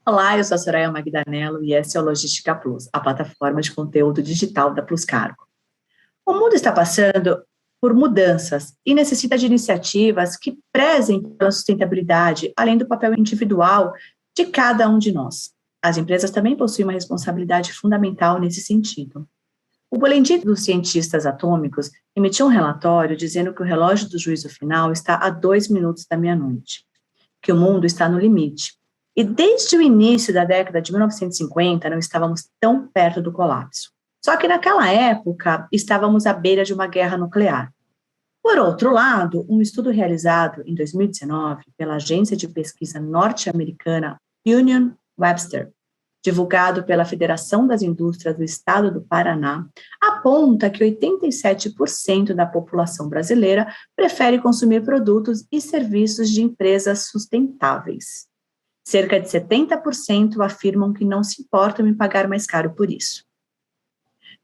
Olá, eu sou a Soraya Magdanello e essa é o Logística Plus, a plataforma de conteúdo digital da Plus Cargo. O mundo está passando por mudanças e necessita de iniciativas que prezem pela sustentabilidade, além do papel individual de cada um de nós. As empresas também possuem uma responsabilidade fundamental nesse sentido. O Boletim dos Cientistas Atômicos emitiu um relatório dizendo que o relógio do juízo final está a 2 minutos da meia-noite, que o mundo está no limite. E desde o início da década de 1950, não estávamos tão perto do colapso. Só que naquela época, estávamos à beira de uma guerra nuclear. Por outro lado, um estudo realizado em 2019 pela agência de pesquisa norte-americana Union Webster, divulgado pela Federação das Indústrias do Estado do Paraná, aponta que 87% da população brasileira prefere consumir produtos e serviços de empresas sustentáveis. Cerca de 70% afirmam que não se importam em pagar mais caro por isso.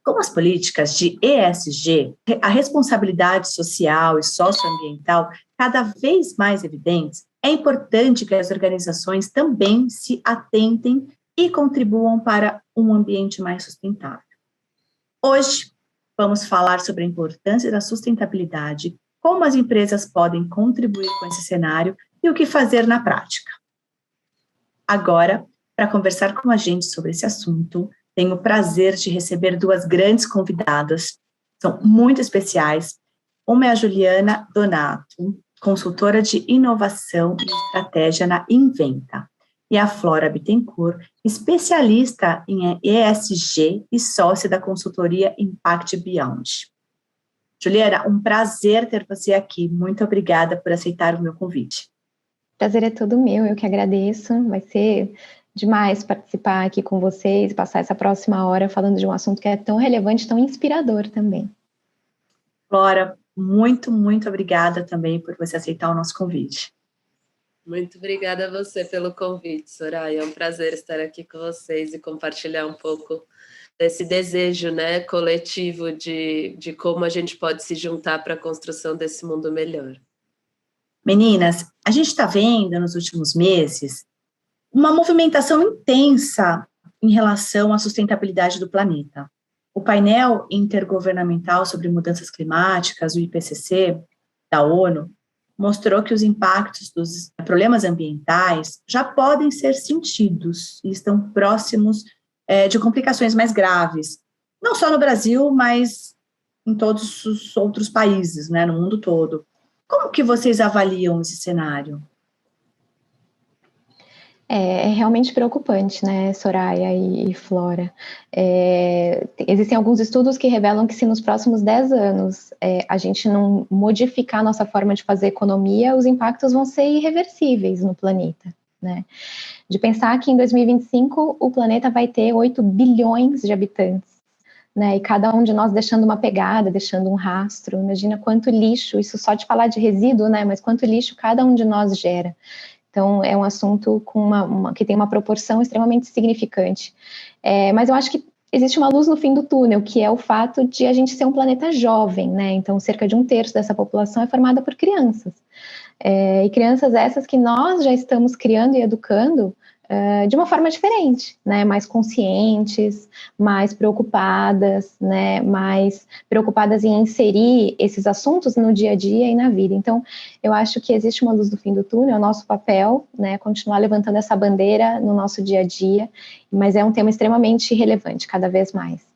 Com as políticas de ESG, a responsabilidade social e socioambiental cada vez mais evidentes, é importante que as organizações também se atentem e contribuam para um ambiente mais sustentável. Hoje, vamos falar sobre a importância da sustentabilidade, como as empresas podem contribuir com esse cenário e o que fazer na prática. Agora, para conversar com a gente sobre esse assunto, tenho o prazer de receber duas grandes convidadas, são muito especiais. Uma é a Juliana Donato, consultora de inovação e estratégia na Inventa, e a Flora Bittencourt, especialista em ESG e sócia da consultoria Impact Beyond. Juliana, um prazer ter você aqui. Muito obrigada por aceitar o meu convite. Prazer é todo meu, eu que agradeço. Vai ser demais participar aqui com vocês, passar essa próxima hora falando de um assunto que é tão relevante, tão inspirador também. Flora, muito obrigada também por você aceitar o nosso convite. Muito obrigada a você pelo convite, Soraya. É um prazer estar aqui com vocês e compartilhar um pouco desse desejo, né, coletivo de como a gente pode se juntar para a construção desse mundo melhor. Meninas, a gente está vendo nos últimos meses uma movimentação intensa em relação à sustentabilidade do planeta. O painel intergovernamental sobre mudanças climáticas, o IPCC, da ONU, mostrou que os impactos dos problemas ambientais já podem ser sentidos e estão próximos de complicações mais graves, não só no Brasil, mas em todos os outros países, né, no mundo todo. Como que vocês avaliam esse cenário? É realmente preocupante, né, Soraya e Flora? Existem alguns estudos que revelam que se nos próximos 10 anos a gente não modificar a nossa forma de fazer economia, os impactos vão ser irreversíveis no planeta, né? De pensar que em 2025 o planeta vai ter 8 bilhões de habitantes, né, e cada um de nós deixando uma pegada, deixando um rastro. Imagina quanto lixo, isso só de falar de resíduo, né, mas quanto lixo cada um de nós gera. Então, é um assunto que tem uma proporção extremamente significante. Mas eu acho que existe uma luz no fim do túnel, que é o fato de a gente ser um planeta jovem, né? Então, cerca de 1/3 dessa população é formada por crianças. E crianças essas que nós já estamos criando e educando de uma forma diferente, né? Mais conscientes, mais preocupadas, né? Mais preocupadas em inserir esses assuntos no dia a dia e na vida. Então, eu acho que existe uma luz do fim do túnel, é o nosso papel, né? Continuar levantando essa bandeira no nosso dia a dia, mas é um tema extremamente relevante, cada vez mais.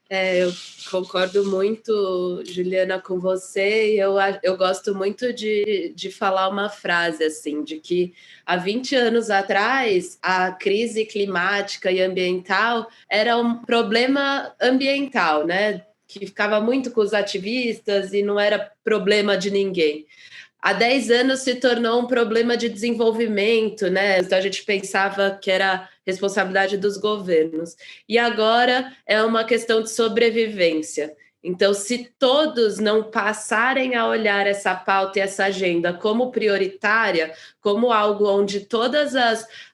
Eu concordo muito, Juliana, com você, e eu gosto muito de falar uma frase assim, de que há 20 anos atrás a crise climática e ambiental era um problema ambiental, né? Que ficava muito com os ativistas e não era problema de ninguém. Há 10 anos se tornou um problema de desenvolvimento, né? Então a gente pensava que era responsabilidade dos governos. E agora é uma questão de sobrevivência. Então, se todos não passarem a olhar essa pauta e essa agenda como prioritária, como algo onde todas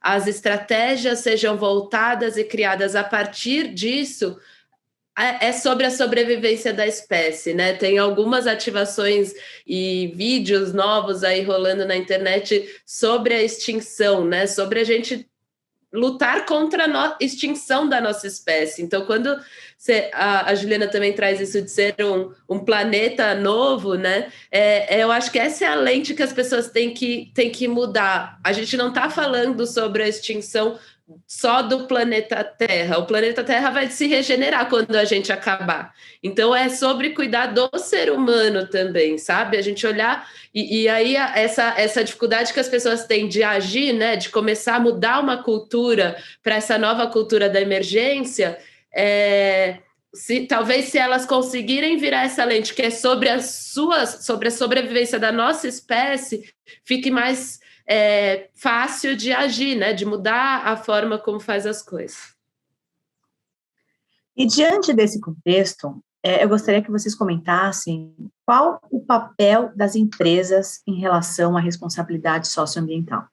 as estratégias sejam voltadas e criadas a partir disso, é sobre a sobrevivência da espécie, né? Tem algumas ativações e vídeos novos aí rolando na internet sobre a extinção, né? Sobre a gente lutar contra a extinção da nossa espécie. Então, quando a Juliana também traz isso de ser um planeta novo, né? Eu acho que essa é a lente que as pessoas têm que mudar. A gente não está falando sobre a extinção só do planeta Terra. O planeta Terra vai se regenerar quando a gente acabar. Então, é sobre cuidar do ser humano também, sabe? A gente olhar... E aí, essa dificuldade que as pessoas têm de agir, né? De começar a mudar uma cultura para essa nova cultura da emergência, talvez se elas conseguirem virar essa lente, que é sobre a sobrevivência da nossa espécie, fique mais... fácil de agir, né? De mudar a forma como faz as coisas. E diante desse contexto, eu gostaria que vocês comentassem qual o papel das empresas em relação à responsabilidade socioambiental.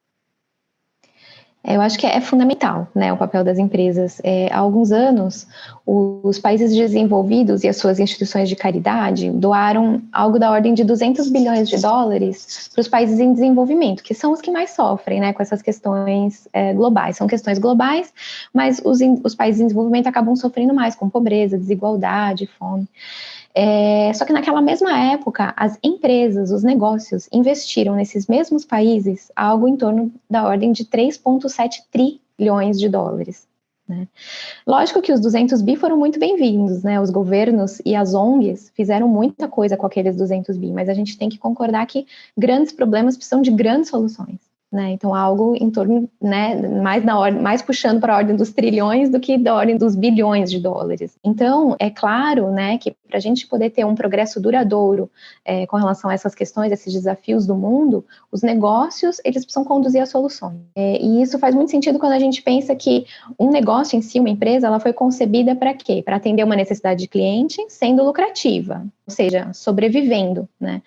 Eu acho que é fundamental, né, o papel das empresas. Há alguns anos, os países desenvolvidos e as suas instituições de caridade doaram algo da ordem de 200 bilhões de dólares para os países em desenvolvimento, que são os que mais sofrem, né, com essas questões globais. São questões globais, mas os países em desenvolvimento acabam sofrendo mais com pobreza, desigualdade, fome. Só que naquela mesma época, as empresas, os negócios, investiram nesses mesmos países algo em torno da ordem de 3,7 trilhões de dólares. Né? Lógico que os 200 bi foram muito bem-vindos, né? Os governos e as ONGs fizeram muita coisa com aqueles 200 bi, mas a gente tem que concordar que grandes problemas precisam de grandes soluções. Né? Então, algo em torno, né, mais puxando para a ordem dos trilhões do que da ordem dos bilhões de dólares. Então, é claro, né, que para a gente poder ter um progresso duradouro com relação a essas questões, esses desafios do mundo, os negócios, eles precisam conduzir as soluções. E isso faz muito sentido quando a gente pensa que um negócio em si, uma empresa, ela foi concebida para quê? Para atender uma necessidade de cliente sendo lucrativa, ou seja, sobrevivendo, né?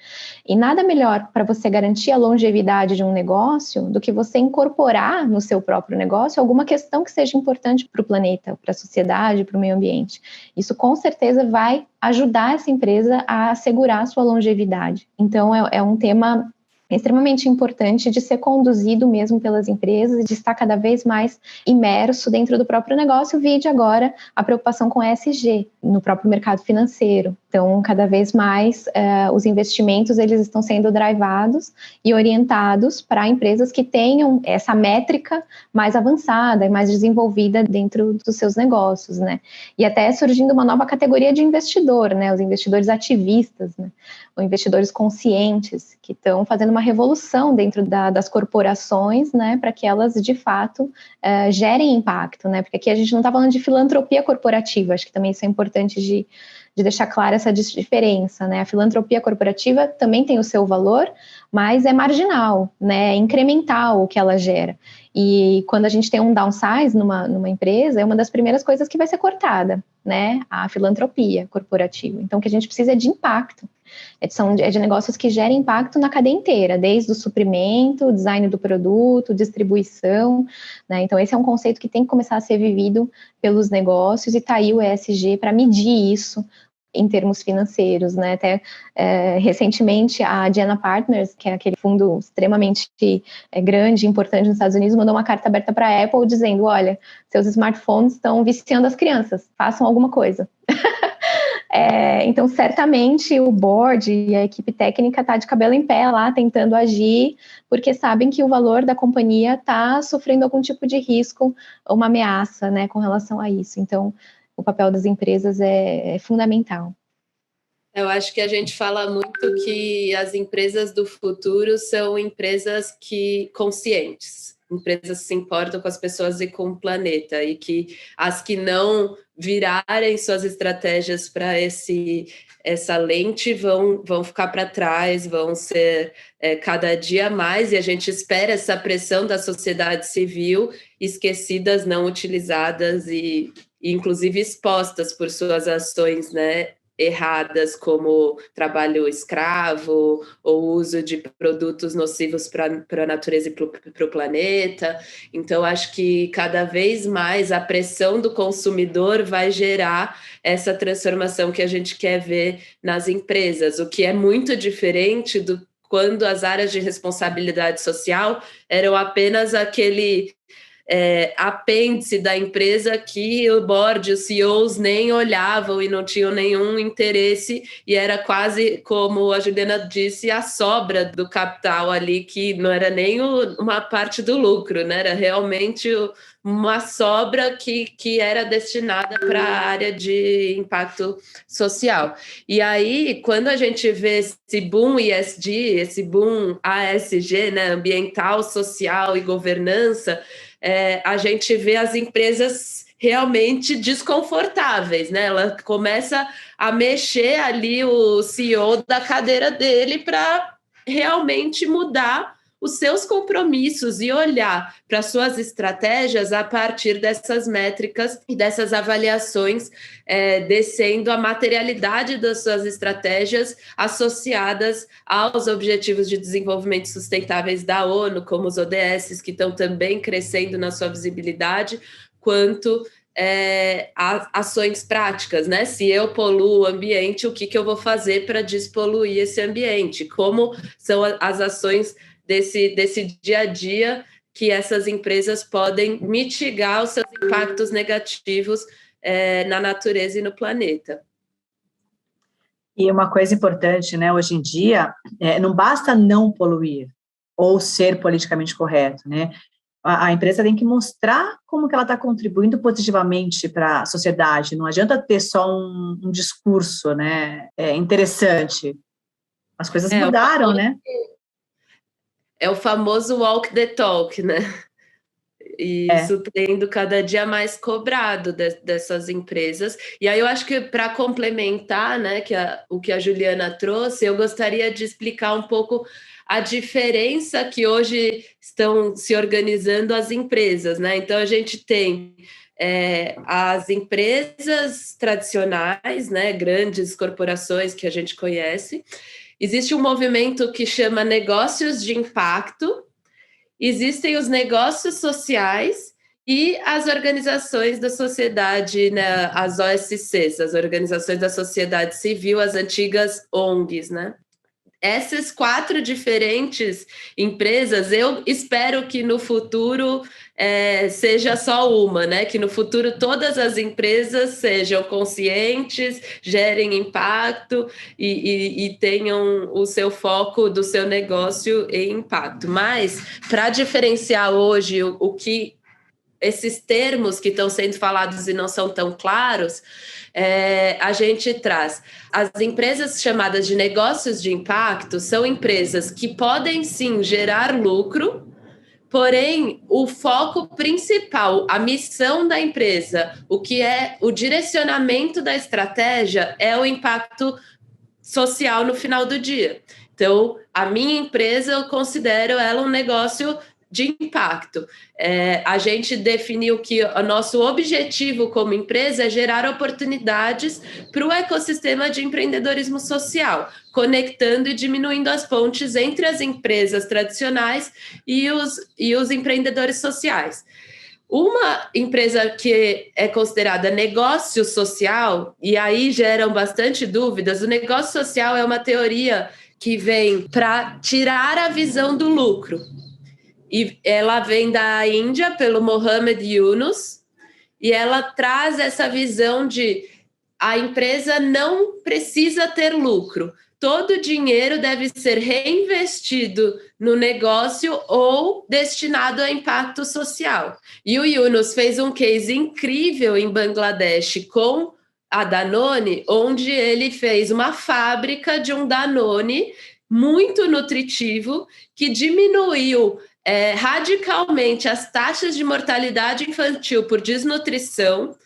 E nada melhor para você garantir a longevidade de um negócio do que você incorporar no seu próprio negócio alguma questão que seja importante para o planeta, para a sociedade, para o meio ambiente. Isso com certeza vai ajudar essa empresa a assegurar a sua longevidade. Então, é um tema extremamente importante de ser conduzido mesmo pelas empresas e de estar cada vez mais imerso dentro do próprio negócio, vide agora a preocupação com ESG no próprio mercado financeiro. Então, cada vez mais os investimentos eles estão sendo drivados e orientados para empresas que tenham essa métrica mais avançada e mais desenvolvida dentro dos seus negócios, né? E até surgindo uma nova categoria de investidor, né? Os investidores ativistas, né? Ou investidores conscientes, que estão fazendo uma revolução dentro das corporações, né? Para que elas, de fato, gerem impacto, né? Porque aqui a gente não está falando de filantropia corporativa, acho que também isso é importante de deixar clara essa diferença, né? A filantropia corporativa também tem o seu valor, mas é marginal, né? É incremental o que ela gera. E quando a gente tem um downsize numa empresa, é uma das primeiras coisas que vai ser cortada, né? A filantropia corporativa. Então, o que a gente precisa é de impacto. É de negócios que gerem impacto na cadeia inteira, desde o suprimento, o design do produto, distribuição, né? Então, esse é um conceito que tem que começar a ser vivido pelos negócios e tá aí o ESG para medir isso em termos financeiros, né? Até recentemente a Diana Partners, que é aquele fundo extremamente grande e importante nos Estados Unidos, mandou uma carta aberta para a Apple dizendo, olha, seus smartphones estão viciando as crianças, façam alguma coisa. Então, certamente o board e a equipe técnica está de cabelo em pé lá, tentando agir, porque sabem que o valor da companhia está sofrendo algum tipo de risco, uma ameaça, né, com relação a isso. Então, o papel das empresas é fundamental. Eu acho que a gente fala muito que as empresas do futuro são empresas conscientes, empresas que se importam com as pessoas e com o planeta, e que as que não virarem suas estratégias para essa lente vão ficar para trás, vão ser cada dia mais, e a gente espera essa pressão da sociedade civil, esquecidas, não utilizadas e inclusive expostas por suas ações, né, erradas, como trabalho escravo ou uso de produtos nocivos para a natureza e para o planeta. Então, acho que cada vez mais a pressão do consumidor vai gerar essa transformação que a gente quer ver nas empresas, o que é muito diferente do quando as áreas de responsabilidade social eram apenas aquele apêndice da empresa que o board, os CEOs nem olhavam e não tinham nenhum interesse, e era quase, como a Juliana disse, a sobra do capital ali, que não era nem uma parte do lucro, né? Era realmente uma sobra que era destinada para a área de impacto social. E aí, quando a gente vê esse boom ESG, esse boom ASG, né, ambiental, social e governança, a gente vê as empresas realmente desconfortáveis, né? Ela começa a mexer ali o CEO da cadeira dele para realmente mudar os seus compromissos e olhar para suas estratégias a partir dessas métricas e dessas avaliações, descendo a materialidade das suas estratégias associadas aos Objetivos de Desenvolvimento Sustentáveis da ONU, como os ODS, que estão também crescendo na sua visibilidade, quanto ações práticas, né? Se eu poluo o ambiente, o que eu vou fazer para despoluir esse ambiente? Como são as ações desse dia a dia que essas empresas podem mitigar os seus impactos negativos na natureza e no planeta. E uma coisa importante, né, hoje em dia, não basta não poluir ou ser politicamente correto, né? A empresa tem que mostrar como que ela está contribuindo positivamente para a sociedade. Não adianta ter só um discurso, né, interessante. As coisas mudaram, né? É o famoso walk the talk, né? E isso tendo cada dia mais cobrado dessas empresas. E aí eu acho que para complementar, né, o que a Juliana trouxe, eu gostaria de explicar um pouco a diferença que hoje estão se organizando as empresas, né? Então a gente tem as empresas tradicionais, né, grandes corporações que a gente conhece. Existe um movimento que chama negócios de impacto. Existem os negócios sociais e as organizações da sociedade, né, as OSCs, as organizações da sociedade civil, as antigas ONGs, né? Essas 4 diferentes empresas, eu espero que no futuro seja só uma, né? Que no futuro todas as empresas sejam conscientes, gerem impacto e tenham o seu foco do seu negócio em impacto. Mas, para diferenciar hoje o que esses termos que estão sendo falados e não são tão claros, a gente traz as empresas chamadas de negócios de impacto, são empresas que podem sim gerar lucro, porém o foco principal, a missão da empresa, o que é o direcionamento da estratégia é o impacto social no final do dia. Então, a minha empresa, eu considero ela um negócio de impacto. A gente definiu que o nosso objetivo como empresa é gerar oportunidades para o ecossistema de empreendedorismo social, conectando e diminuindo as pontes entre as empresas tradicionais e os empreendedores sociais. Uma empresa que é considerada negócio social, e aí geram bastante dúvidas, o negócio social é uma teoria que vem para tirar a visão do lucro. E ela vem da Índia, pelo Mohamed Yunus, e ela traz essa visão de a empresa não precisa ter lucro. Todo o dinheiro deve ser reinvestido no negócio ou destinado a impacto social. E o Yunus fez um case incrível em Bangladesh com a Danone, onde ele fez uma fábrica de um Danone muito nutritivo que diminuiu radicalmente as taxas de mortalidade infantil por desnutrição.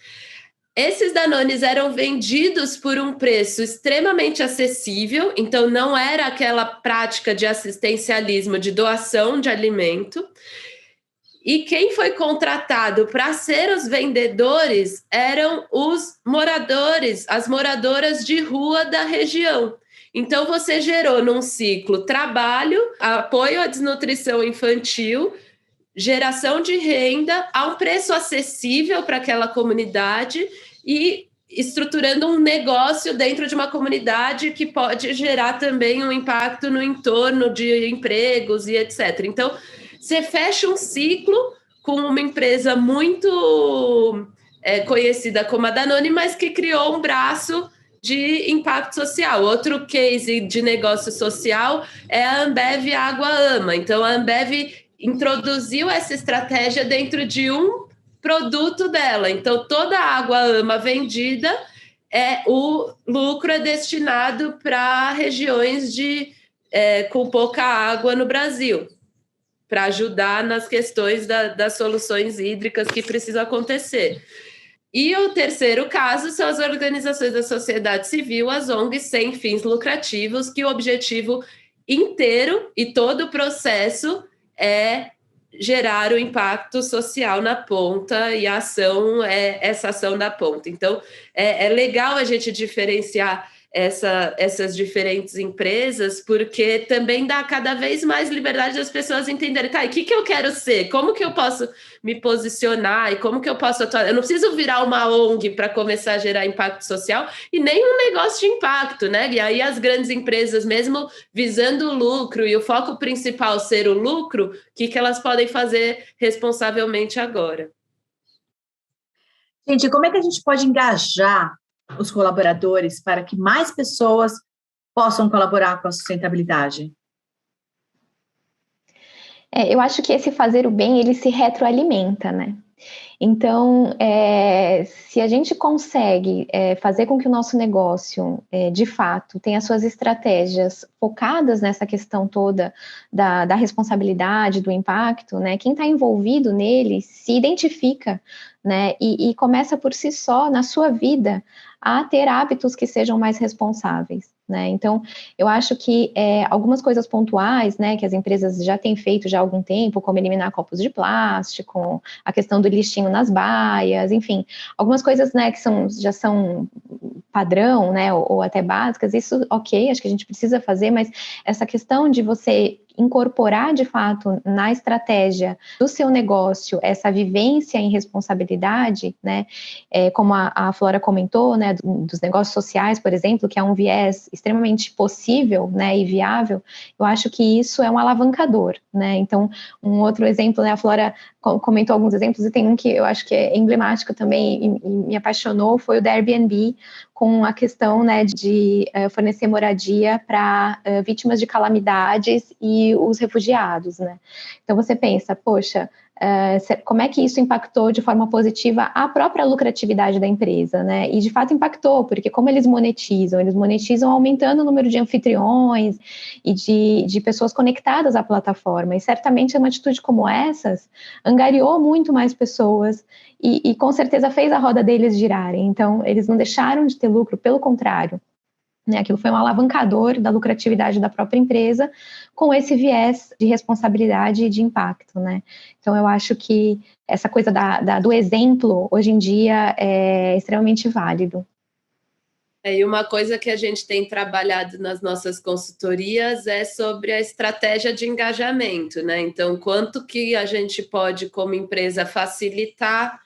Esses Danones eram vendidos por um preço extremamente acessível, então não era aquela prática de assistencialismo, de doação de alimento. E quem foi contratado para ser os vendedores eram os moradores, as moradoras de rua da região. Então, você gerou num ciclo trabalho, apoio à desnutrição infantil, geração de renda a um preço acessível para aquela comunidade e estruturando um negócio dentro de uma comunidade que pode gerar também um impacto no entorno de empregos e etc. Então, você fecha um ciclo com uma empresa muito conhecida como a Danone, mas que criou um braço de impacto social. Outro case de negócio social é a Ambev Água Ama. Então, a Ambev introduziu essa estratégia dentro de um produto dela. Então, toda a água ama vendida, o lucro é destinado para regiões com pouca água no Brasil, para ajudar nas questões das soluções hídricas que precisam acontecer. E o terceiro caso são as organizações da sociedade civil, as ONGs sem fins lucrativos, que o objetivo inteiro e todo o processo é gerar o impacto social na ponta, e a ação é essa ação da ponta. Então, é legal a gente diferenciar essas diferentes empresas, porque também dá cada vez mais liberdade das pessoas entenderem, tá, e o que eu quero ser? Como que eu posso me posicionar? E como que eu posso atuar? Eu não preciso virar uma ONG para começar a gerar impacto social e nem um negócio de impacto, né? E aí as grandes empresas, mesmo visando o lucro e o foco principal ser o lucro, o que elas podem fazer responsavelmente agora? Gente, como é que a gente pode engajar os colaboradores para que mais pessoas possam colaborar com a sustentabilidade? Eu acho que esse fazer o bem, ele se retroalimenta, né? Então, se a gente consegue fazer com que o nosso negócio, de fato, tenha suas estratégias focadas nessa questão toda da responsabilidade, do impacto, né? Quem está envolvido nele se identifica, né? E começa por si só, na sua vida, a ter hábitos que sejam mais responsáveis, né? Então, eu acho que algumas coisas pontuais, né, que as empresas já têm feito já há algum tempo, como eliminar copos de plástico, a questão do lixinho nas baias, enfim, algumas coisas, né, que já são padrão, né, ou até básicas, isso, ok, acho que a gente precisa fazer, mas essa questão de você incorporar, de fato, na estratégia do seu negócio, essa vivência em responsabilidade, né, como a Flora comentou, né, dos negócios sociais, por exemplo, que é um viés extremamente possível, né, e viável, eu acho que isso é um alavancador, né, então, um outro exemplo, né, a Flora comentou alguns exemplos, e tem um que eu acho que é emblemático também, e me apaixonou, foi o da Airbnb, com a questão, né, de fornecer moradia para vítimas de calamidades e os refugiados, né. Então, você pensa, poxa, como é que isso impactou de forma positiva a própria lucratividade da empresa, né? E de fato impactou, porque como eles monetizam aumentando o número de anfitriões e de pessoas conectadas à plataforma, e certamente uma atitude como essas angariou muito mais pessoas e com certeza fez a roda deles girarem, então eles não deixaram de ter lucro, pelo contrário, né, aquilo foi um alavancador da lucratividade da própria empresa, com esse viés de responsabilidade e de impacto, né? Então, eu acho que essa coisa do exemplo, hoje em dia, é extremamente válido. E uma coisa que a gente tem trabalhado nas nossas consultorias é sobre a estratégia de engajamento, né? Então, quanto que a gente pode, como empresa, facilitar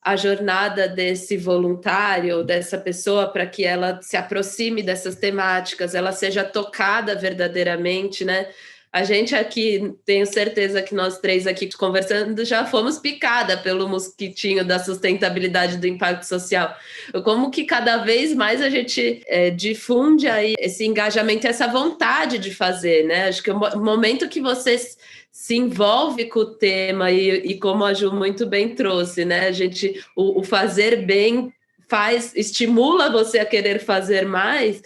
a jornada desse voluntário, dessa pessoa, para que ela se aproxime dessas temáticas, ela seja tocada verdadeiramente, né? A gente aqui, tenho certeza que nós três aqui conversando já fomos picada pelo mosquitinho da sustentabilidade do impacto social. Como que cada vez mais a gente difunde aí esse engajamento, essa vontade de fazer, né? Acho que o momento que você se envolve com o tema e como a Ju muito bem trouxe, né? O fazer bem estimula você a querer fazer mais.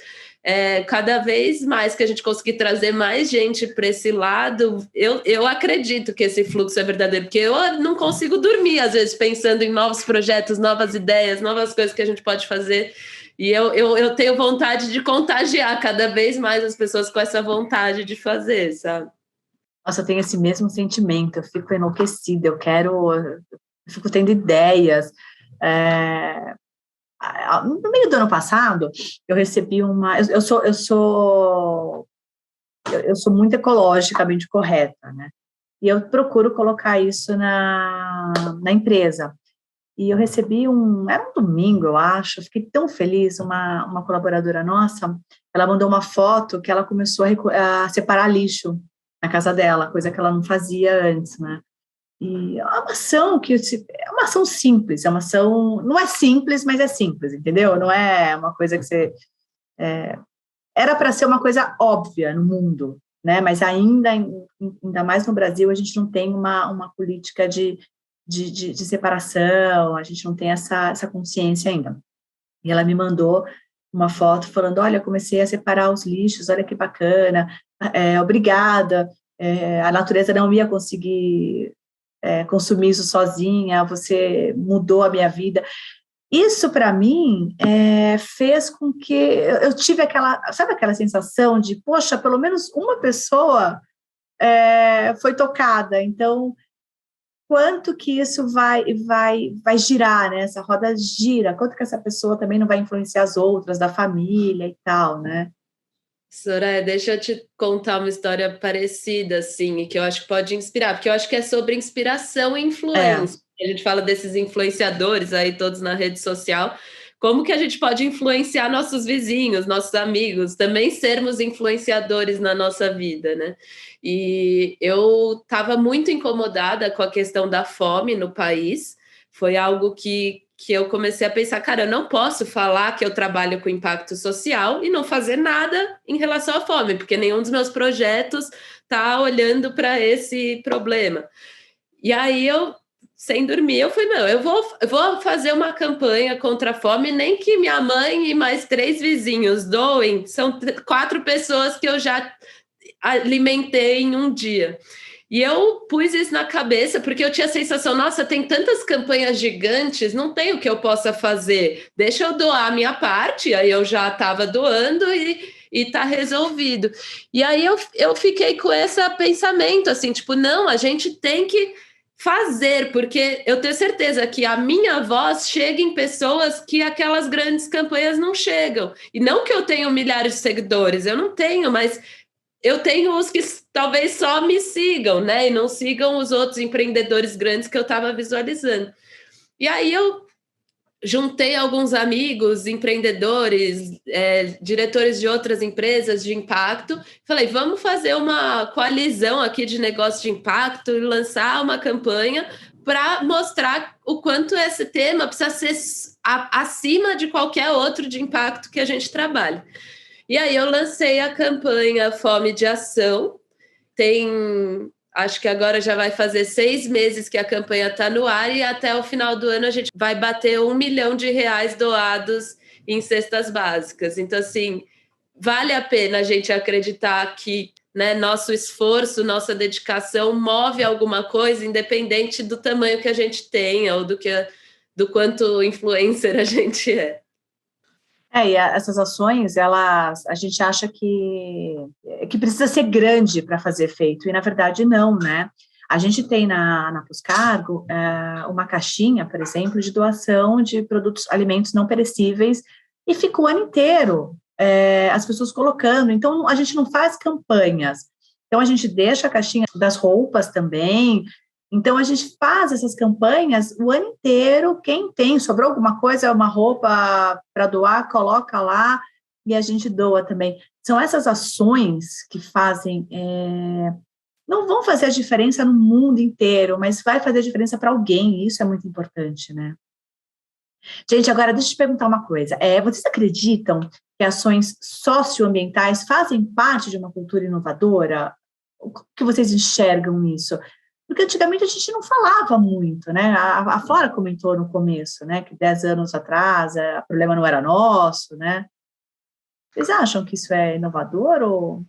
Cada vez mais que a gente conseguir trazer mais gente para esse lado, eu acredito que esse fluxo é verdadeiro, porque eu não consigo dormir, às vezes, pensando em novos projetos, novas ideias, novas coisas que a gente pode fazer, e eu tenho vontade de contagiar cada vez mais as pessoas com essa vontade de fazer, sabe? Nossa, eu tenho esse mesmo sentimento, eu fico enlouquecida, eu fico tendo ideias. No meio do ano passado, eu recebi eu sou muito ecologicamente correta, né? E eu procuro colocar isso na empresa. E eu recebi era um domingo, eu acho, eu fiquei tão feliz, uma colaboradora nossa, ela mandou uma foto que ela começou a separar lixo na casa dela, coisa que ela não fazia antes, né? E é uma ação é uma ação simples, é uma ação, não é simples, mas é simples, entendeu? Não é uma coisa que era para ser uma coisa óbvia no mundo, né? Mas ainda mais no Brasil, a gente não tem uma política de separação, a gente não tem essa consciência ainda. E ela me mandou uma foto falando, olha, comecei a separar os lixos, olha que bacana, obrigada, a natureza não ia conseguir consumir isso sozinha, você mudou a minha vida. Isso, para mim, fez com que eu tive sabe aquela sensação de, poxa, pelo menos uma pessoa foi tocada, então, quanto que isso vai girar, né? Essa roda gira, quanto que essa pessoa também não vai influenciar as outras, da família e tal, né? Soraya, deixa eu te contar uma história parecida, assim, que eu acho que pode inspirar, porque eu acho que é sobre inspiração e influência. A gente fala desses influenciadores aí todos na rede social, como que a gente pode influenciar nossos vizinhos, nossos amigos, também sermos influenciadores na nossa vida, né? E eu estava muito incomodada com a questão da fome no país, foi algo que eu comecei a pensar, cara, eu não posso falar que eu trabalho com impacto social e não fazer nada em relação à fome, porque nenhum dos meus projetos está olhando para esse problema. E aí eu, sem dormir, eu falei, não, eu vou fazer uma campanha contra a fome, nem que minha mãe e mais 3 vizinhos doem, são 4 pessoas que eu já alimentei em um dia. E eu pus isso na cabeça porque eu tinha a sensação, nossa, tem tantas campanhas gigantes, não tem o que eu possa fazer. Deixa eu doar a minha parte, aí eu já estava doando e tá resolvido. E aí eu fiquei com esse pensamento, assim, tipo, não, a gente tem que fazer, porque eu tenho certeza que a minha voz chega em pessoas que aquelas grandes campanhas não chegam. E não que eu tenha milhares de seguidores, eu não tenho, mas eu tenho os que talvez só me sigam, né? E não sigam os outros empreendedores grandes que eu estava visualizando. E aí eu juntei alguns amigos, empreendedores, diretores de outras empresas de impacto. Falei, vamos fazer uma coalizão aqui de negócio de impacto e lançar uma campanha para mostrar o quanto esse tema precisa ser acima de qualquer outro de impacto que a gente trabalha. E aí eu lancei a campanha Fome de Ação. Acho que agora já vai fazer 6 meses que a campanha está no ar e até o final do ano a gente vai bater R$1 milhão doados em cestas básicas. Então, assim, vale a pena a gente acreditar que, né, nosso esforço, nossa dedicação move alguma coisa, independente do tamanho que a gente tenha ou do quanto influencer a gente é. E essas ações, a gente acha que precisa ser grande para fazer efeito, e na verdade não, né? A gente tem na Pluscargo uma caixinha, por exemplo, de doação de produtos, alimentos não perecíveis, e fica o ano inteiro as pessoas colocando, então a gente não faz campanhas, então a gente deixa a caixinha das roupas também. Então, a gente faz essas campanhas o ano inteiro, quem tem, sobrou alguma coisa, uma roupa para doar, coloca lá e a gente doa também. São essas ações que fazem, não vão fazer a diferença no mundo inteiro, mas vai fazer a diferença para alguém, e isso é muito importante, né? Gente, agora deixa eu te perguntar uma coisa. Vocês acreditam que ações socioambientais fazem parte de uma cultura inovadora? O que vocês enxergam nisso? Porque antigamente a gente não falava muito, né? A Flora comentou no começo, né? Que 10 anos atrás o problema não era nosso, né? Vocês acham que isso é inovador ou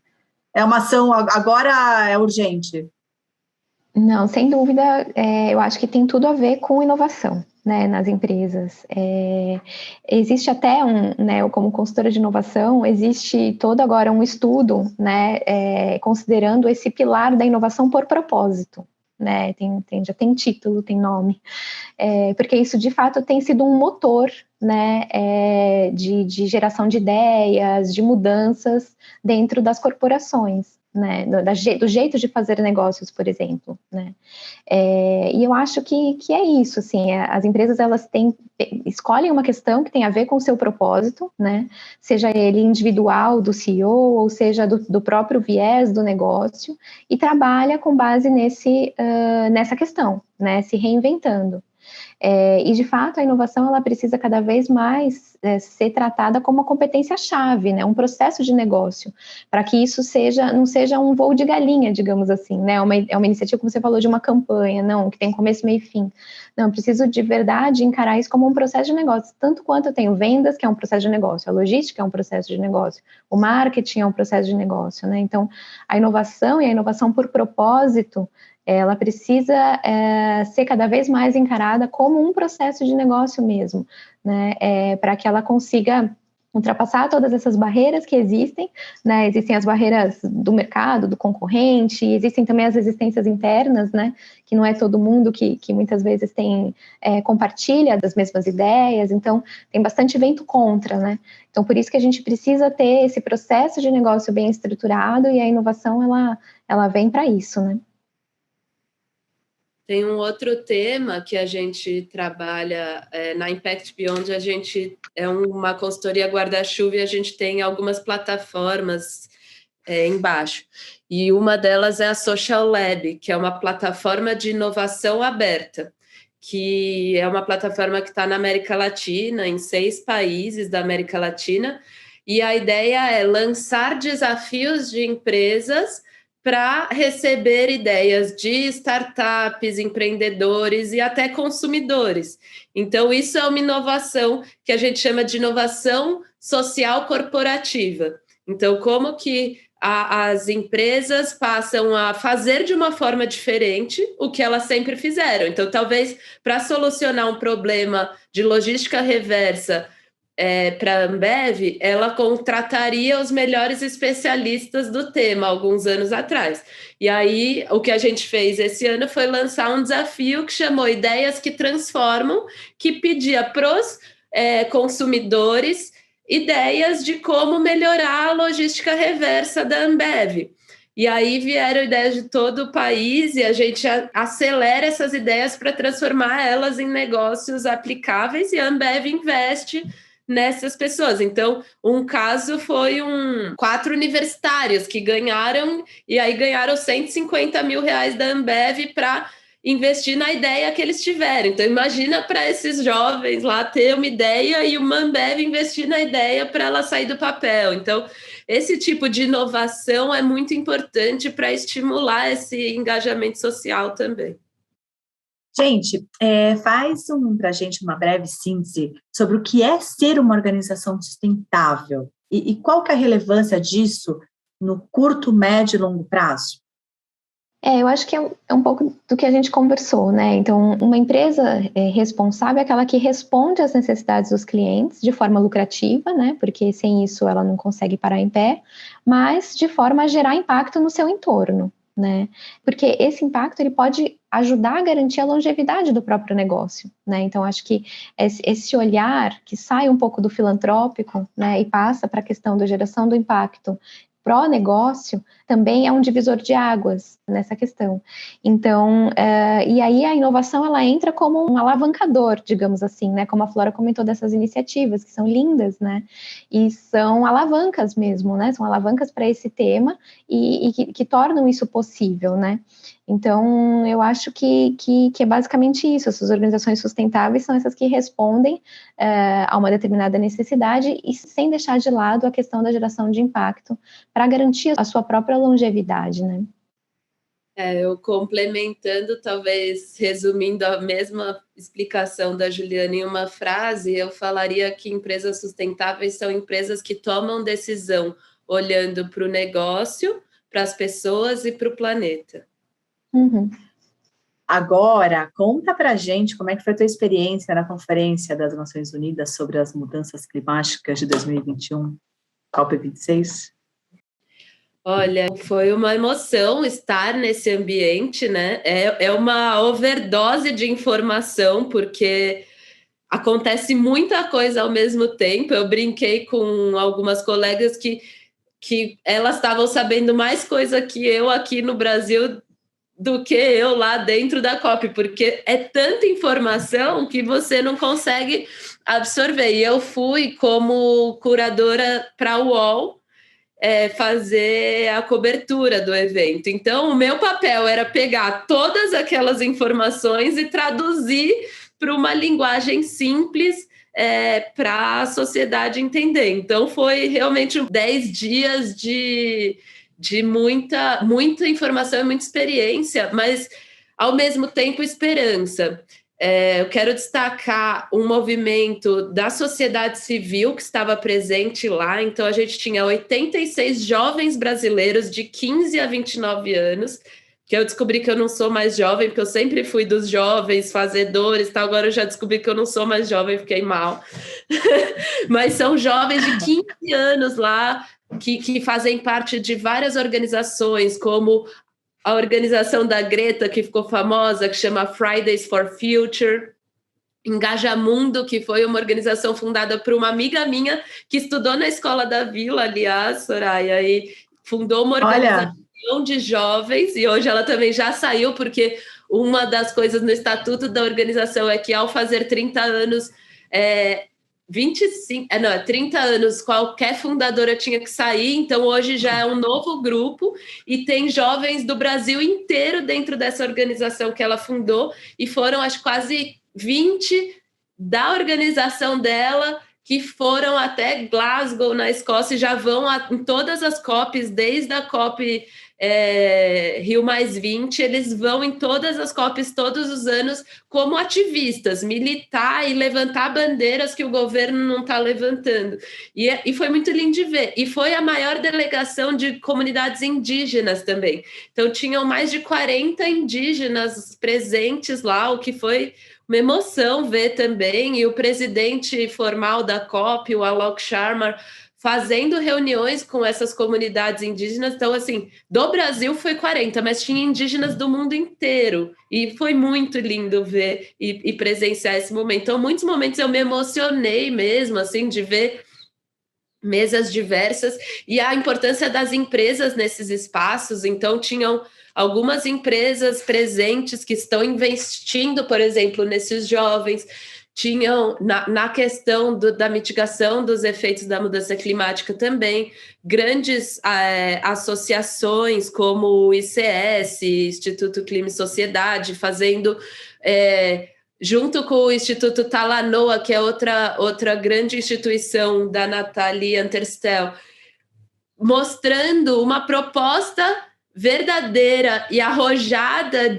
é uma ação agora é urgente? Não, sem dúvida, eu acho que tem tudo a ver com inovação, né, nas empresas. Existe até né, como consultora de inovação, existe todo agora um estudo, né, considerando esse pilar da inovação por propósito, né, já tem título, tem nome, porque isso de fato tem sido um motor, né, de geração de ideias, de mudanças dentro das corporações, né, do jeito de fazer negócios, por exemplo, né. E eu acho que é isso, assim, as empresas, elas escolhem uma questão que tem a ver com o seu propósito, né, seja ele individual do CEO, ou seja do próprio viés do negócio, e trabalha com base nessa questão, né, se reinventando. E, de fato, a inovação, ela precisa cada vez mais ser tratada como uma competência-chave, né, um processo de negócio, para que isso não seja um voo de galinha, digamos assim, né, é uma iniciativa, como você falou, de uma campanha, não, que tem começo, meio e fim. Não, eu preciso de verdade encarar isso como um processo de negócio, tanto quanto eu tenho vendas, que é um processo de negócio, a logística é um processo de negócio, o marketing é um processo de negócio, né, então, a inovação, e a inovação por propósito, ela precisa ser cada vez mais encarada como um processo de negócio mesmo, né, para que ela consiga ultrapassar todas essas barreiras que existem, né, existem as barreiras do mercado, do concorrente, existem também as resistências internas, né, que não é todo mundo que muitas vezes compartilha das mesmas ideias, então tem bastante vento contra, né, então por isso que a gente precisa ter esse processo de negócio bem estruturado, e a inovação, ela vem para isso, né. Tem um outro tema que a gente trabalha na Impact Beyond, a gente é uma consultoria guarda-chuva e a gente tem algumas plataformas embaixo. E uma delas é a Social Lab, que é uma plataforma de inovação aberta, que é uma plataforma que está na América Latina, em 6 países da América Latina, e a ideia é lançar desafios de empresas para receber ideias de startups, empreendedores e até consumidores. Então, isso é uma inovação que a gente chama de inovação social corporativa. Então, como que as empresas passam a fazer de uma forma diferente o que elas sempre fizeram. Então, talvez, para solucionar um problema de logística reversa para a Ambev, ela contrataria os melhores especialistas do tema alguns anos atrás. E aí, o que a gente fez esse ano foi lançar um desafio que chamou Ideias que Transformam, que pedia para os consumidores ideias de como melhorar a logística reversa da Ambev. E aí vieram ideias de todo o país e a gente acelera essas ideias para transformar elas em negócios aplicáveis, e a Ambev investe nessas pessoas. Então, um caso foi 4 universitários que ganharam, e aí ganharam 150 mil reais da Ambev para investir na ideia que eles tiveram. Então, imagina para esses jovens lá ter uma ideia e uma Ambev investir na ideia para ela sair do papel. Então, esse tipo de inovação é muito importante para estimular esse engajamento social também. Gente, faz para a gente uma breve síntese sobre o que é ser uma organização sustentável e qual que é a relevância disso no curto, médio e longo prazo. Eu acho que é um pouco do que a gente conversou, né? Então, uma empresa responsável é aquela que responde às necessidades dos clientes de forma lucrativa, né? Porque sem isso ela não consegue parar em pé, mas de forma a gerar impacto no seu entorno, né? Porque esse impacto ele pode ajudar a garantir a longevidade do próprio negócio, né? Então, acho que esse olhar que sai um pouco do filantrópico, né, e passa para a questão da geração do impacto pró-negócio, também é um divisor de águas nessa questão. Então, e aí a inovação, ela entra como um alavancador, digamos assim, né? Como a Flora comentou dessas iniciativas, que são lindas, né? E são alavancas mesmo, né? São alavancas para esse tema e que tornam isso possível, né? Então, eu acho que é basicamente isso. Essas organizações sustentáveis são essas que respondem a uma determinada necessidade e sem deixar de lado a questão da geração de impacto para garantir a sua própria longevidade, né? Eu complementando, talvez resumindo a mesma explicação da Juliana em uma frase, eu falaria que empresas sustentáveis são empresas que tomam decisão olhando para o negócio, para as pessoas e para o planeta. Uhum. Agora, conta pra gente como é que foi a tua experiência na Conferência das Nações Unidas sobre as Mudanças Climáticas de 2021, COP26. Olha, foi uma emoção estar nesse ambiente, né? É uma overdose de informação, porque acontece muita coisa ao mesmo tempo. Eu brinquei com algumas colegas que elas estavam sabendo mais coisa que eu aqui no Brasil do que eu lá dentro da COP, porque é tanta informação que você não consegue absorver. E eu fui como curadora para a UOL, fazer a cobertura do evento. Então, o meu papel era pegar todas aquelas informações e traduzir para uma linguagem simples, para a sociedade entender. Então, foi realmente 10 dias de muita informação e muita experiência, mas, ao mesmo tempo, esperança. Eu quero destacar um movimento da sociedade civil que estava presente lá. Então, a gente tinha 86 jovens brasileiros de 15 a 29 anos, que eu descobri que eu não sou mais jovem, porque eu sempre fui dos jovens fazedores, tal. Agora eu já descobri que eu não sou mais jovem, fiquei mal. Mas são jovens de 15 anos lá, que fazem parte de várias organizações, como a organização da Greta, que ficou famosa, que chama Fridays for Future, Engajamundo, que foi uma organização fundada por uma amiga minha que estudou na Escola da Vila, aliás, Soraya, e fundou uma organização de jovens, e hoje ela também já saiu, porque uma das coisas no estatuto da organização é que, ao fazer 30 anos, 30 anos, qualquer fundadora tinha que sair. Então hoje já é um novo grupo e tem jovens do Brasil inteiro dentro dessa organização que ela fundou, e foram acho quase 20 da organização dela que foram até Glasgow, na Escócia, e já vão em todas as COPs, desde a COP Rio+20, eles vão em todas as COPs todos os anos como ativistas, militar e levantar bandeiras que o governo não está levantando. E foi muito lindo de ver. E foi a maior delegação de comunidades indígenas também. Então, tinham mais de 40 indígenas presentes lá, o que foi uma emoção ver também. E o presidente formal da COP, o Alok Sharma, fazendo reuniões com essas comunidades indígenas. Então, assim, do Brasil foi 40, mas tinha indígenas do mundo inteiro. E foi muito lindo ver e presenciar esse momento. Então, muitos momentos eu me emocionei mesmo, assim, de ver mesas diversas e a importância das empresas nesses espaços. Então, tinham algumas empresas presentes que estão investindo, por exemplo, nesses jovens. Tinham, na questão da mitigação dos efeitos da mudança climática também, grandes associações como o ICS, Instituto Clima e Sociedade, fazendo, junto com o Instituto Talanoa, que é outra grande instituição da Nathalie Anterstel, mostrando uma proposta verdadeira e arrojada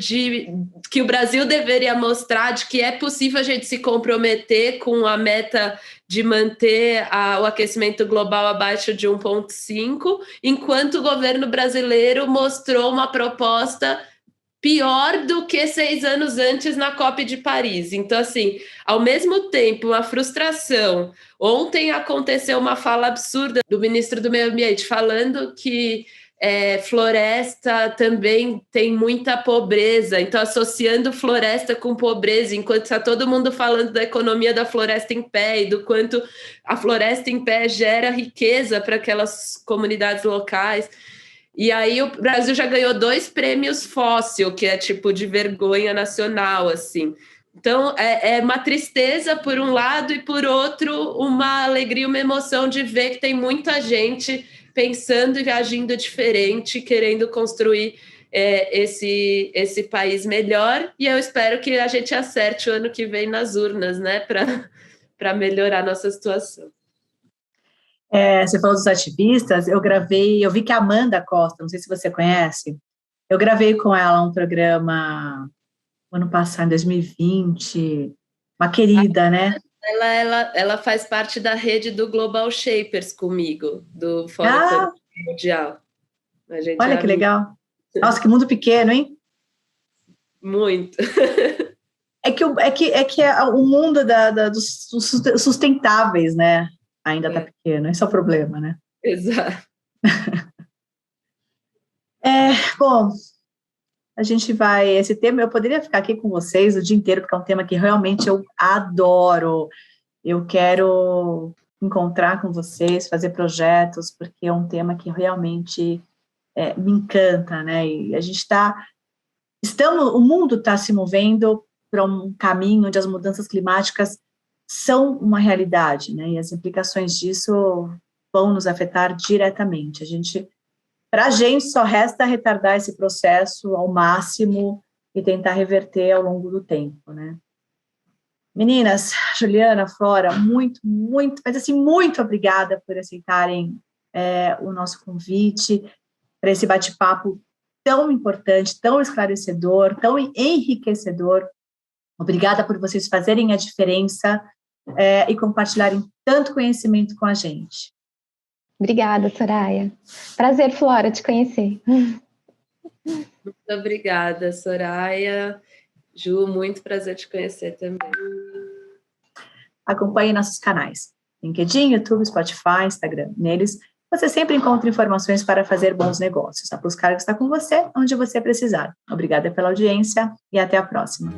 que o Brasil deveria mostrar, de que é possível a gente se comprometer com a meta de manter o aquecimento global abaixo de 1,5, enquanto o governo brasileiro mostrou uma proposta pior do que 6 anos antes na COP de Paris. Então, assim, ao mesmo tempo, uma frustração. Ontem aconteceu uma fala absurda do ministro do Meio Ambiente, falando que floresta também tem muita pobreza, então associando floresta com pobreza, enquanto está todo mundo falando da economia da floresta em pé e do quanto a floresta em pé gera riqueza para aquelas comunidades locais. E aí o Brasil já ganhou 2 prêmios fóssil, que é tipo de vergonha nacional, assim. Então, é uma tristeza por um lado e, por outro, uma alegria, uma emoção de ver que tem muita gente pensando e agindo diferente, querendo construir esse país melhor. E eu espero que a gente acerte o ano que vem nas urnas, né, para melhorar a nossa situação. Você falou dos ativistas, eu vi que a Amanda Costa, não sei se você conhece, eu gravei com ela um programa ano passado, em 2020, uma querida, né? Ela faz parte da rede do Global Shapers comigo, do Fórum Mundial. Olha que legal. Nossa, que mundo pequeno, hein? Muito. O mundo dos sustentáveis, né? Ainda está pequeno, esse é o problema, né? Exato. Bom, a gente vai... Esse tema, eu poderia ficar aqui com vocês o dia inteiro, porque é um tema que realmente eu adoro. Eu quero encontrar com vocês, fazer projetos, porque é um tema que realmente me encanta, né? E a gente o mundo está se movendo para um caminho onde as mudanças climáticas são uma realidade, né? E as implicações disso vão nos afetar diretamente. Para a gente só resta retardar esse processo ao máximo e tentar reverter ao longo do tempo, né? Meninas, Juliana, Flora, muito, mas assim, muito obrigada por aceitarem o nosso convite para esse bate-papo tão importante, tão esclarecedor, tão enriquecedor. Obrigada por vocês fazerem a diferença e compartilharem tanto conhecimento com a gente. Obrigada, Soraya. Prazer, Flora, te conhecer. Muito obrigada, Soraya. Ju, muito prazer te conhecer também. Acompanhe nossos canais, LinkedIn, YouTube, Spotify, Instagram. Neles, você sempre encontra informações para fazer bons negócios. A Plus Cargo está com você, onde você precisar. Obrigada pela audiência e até a próxima.